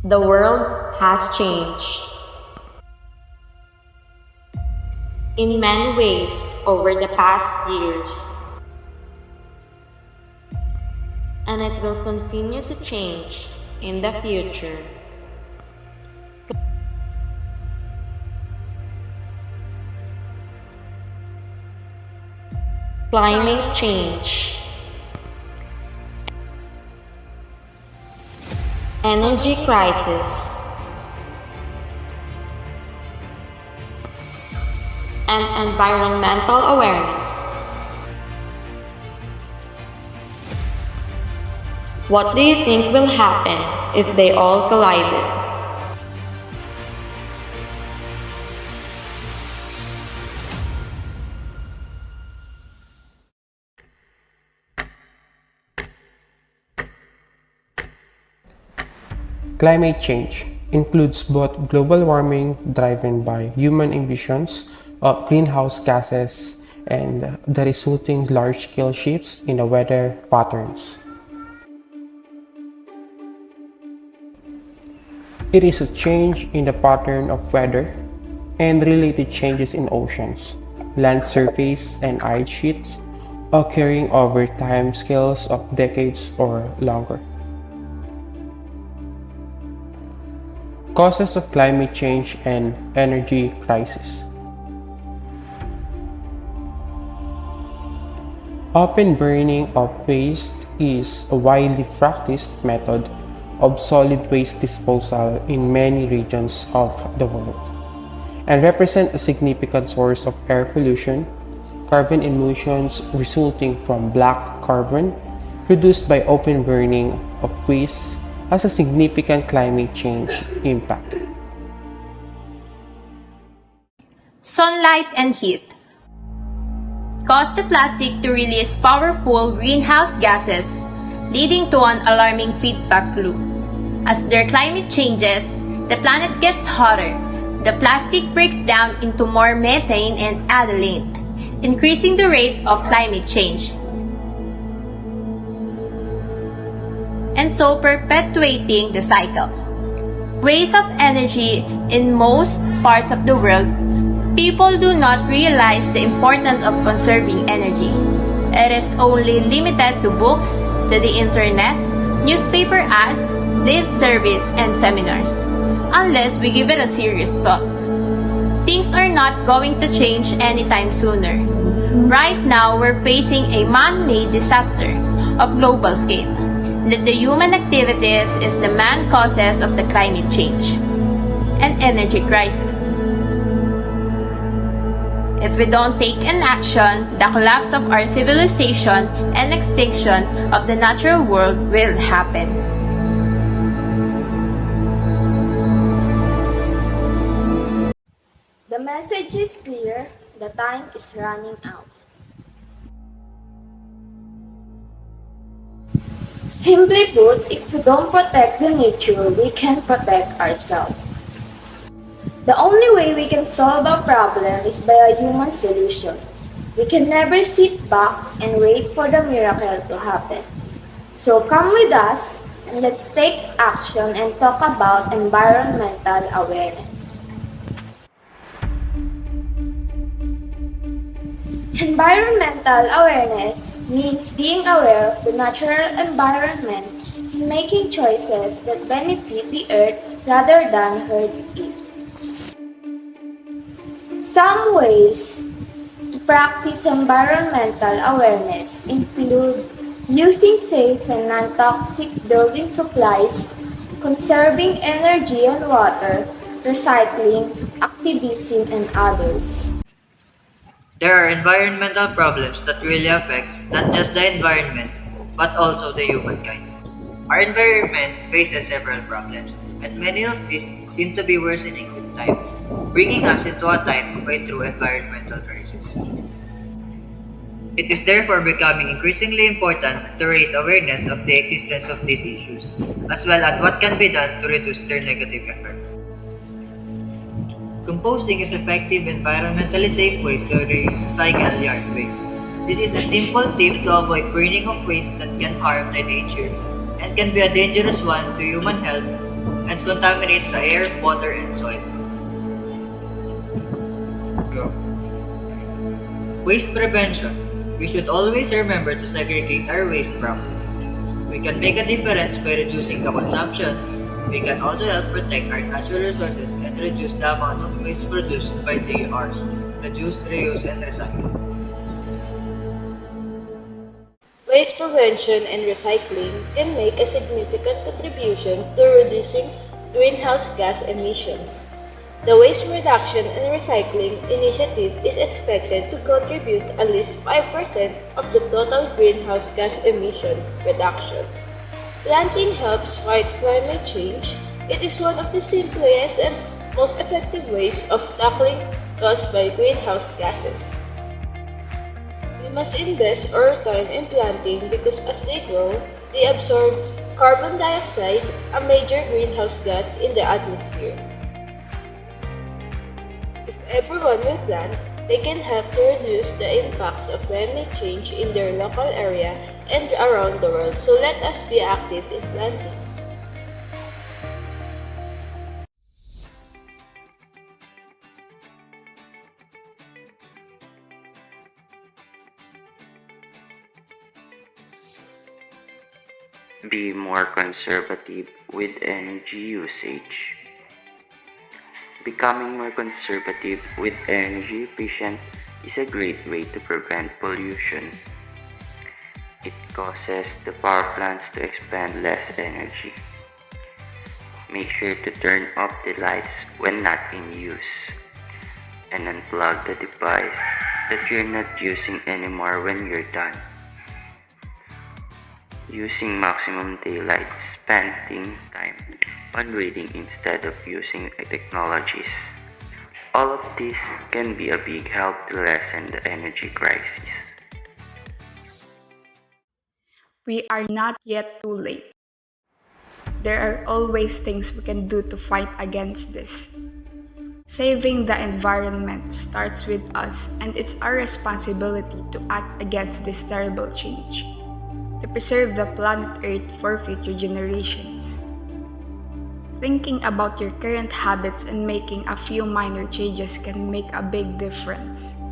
The world has changed in many ways over the past years, and it will continue to change in the future. Climate change, energy crisis, and environmental awareness. What do you think will happen if they all collided? Climate change includes both global warming driven by human emissions of greenhouse gases and the resulting large-scale shifts in the weather patterns. It is a change in the pattern of weather and related changes in oceans, land surface, and ice sheets occurring over time scales of decades or longer. Causes of climate change and energy crisis. Open burning of waste is a widely practiced method of solid waste disposal in many regions of the world and represent a significant source of air pollution, carbon emissions resulting from black carbon produced by open burning of waste has a significant climate change impact. Sunlight and heat cause the plastic to release powerful greenhouse gases, leading to an alarming feedback loop. As their climate changes, the planet gets hotter. The plastic breaks down into more methane and ethylene, increasing the rate of climate change, and so perpetuating the cycle. Waste of energy in most parts of the world, people do not realize the importance of conserving energy. It is only limited to books, to the internet, newspaper ads, live service, and seminars, unless we give it a serious thought. Things are not going to change anytime sooner. Right now, we're facing a man-made disaster of global scale. That the human activities is the main causes of the climate change and energy crisis. If we don't take an action, the collapse of our civilization and extinction of the natural world will happen. The message is clear, the time is running out. Simply put, if we don't protect the nature, we can't protect ourselves. The only way we can solve our problem is by a human solution. We can never sit back and wait for the miracle to happen. So come with us and let's take action and talk about environmental awareness. Environmental awareness means being aware of the natural environment and making choices that benefit the earth rather than hurt it. Some ways to practice environmental awareness include using safe and non-toxic building supplies, conserving energy and water, recycling, activism, and others. There are environmental problems that really affects not just the environment, but also the humankind. Our environment faces several problems, and many of these seem to be worsening with time, bringing us into a time of a true environmental crisis. It is therefore becoming increasingly important to raise awareness of the existence of these issues, as well as what can be done to reduce their negative effect. Composting is an effective environmentally safe way to recycle yard waste. This is a simple tip to avoid burning of waste that can harm the nature and can be a dangerous one to human health and contaminates the air, water, and soil. Waste prevention. We should always remember to segregate our waste properly. We can make a difference by reducing the consumption. We can also help protect our natural resources and reduce the amount of waste produced by 3Rs: reduce, reuse, and recycle. Waste prevention and recycling can make a significant contribution to reducing greenhouse gas emissions. The Waste Reduction and Recycling Initiative is expected to contribute at least 5% of the total greenhouse gas emission reduction. Planting helps fight climate change. It is one of the simplest and most effective ways of tackling caused by greenhouse gases. We must invest our time in planting because as they grow, they absorb carbon dioxide, a major greenhouse gas in the atmosphere. If everyone will plant, they can help to reduce the impacts of climate change in their local area and around the world. So let us be active in planting. Be more conservative with energy usage. Becoming more conservative with energy efficient is a great way to prevent pollution. It causes the power plants to expend less energy. Make sure to turn off the lights when not in use and unplug the device that you're not using anymore when you're done. Using maximum daylight, spending time on reading instead of using technologies. All of this can be a big help to lessen the energy crisis. We are not yet too late. There are always things we can do to fight against this. Saving the environment starts with us, and it's our responsibility to act against this terrible change, to preserve the planet Earth for future generations. Thinking about your current habits and making a few minor changes can make a big difference.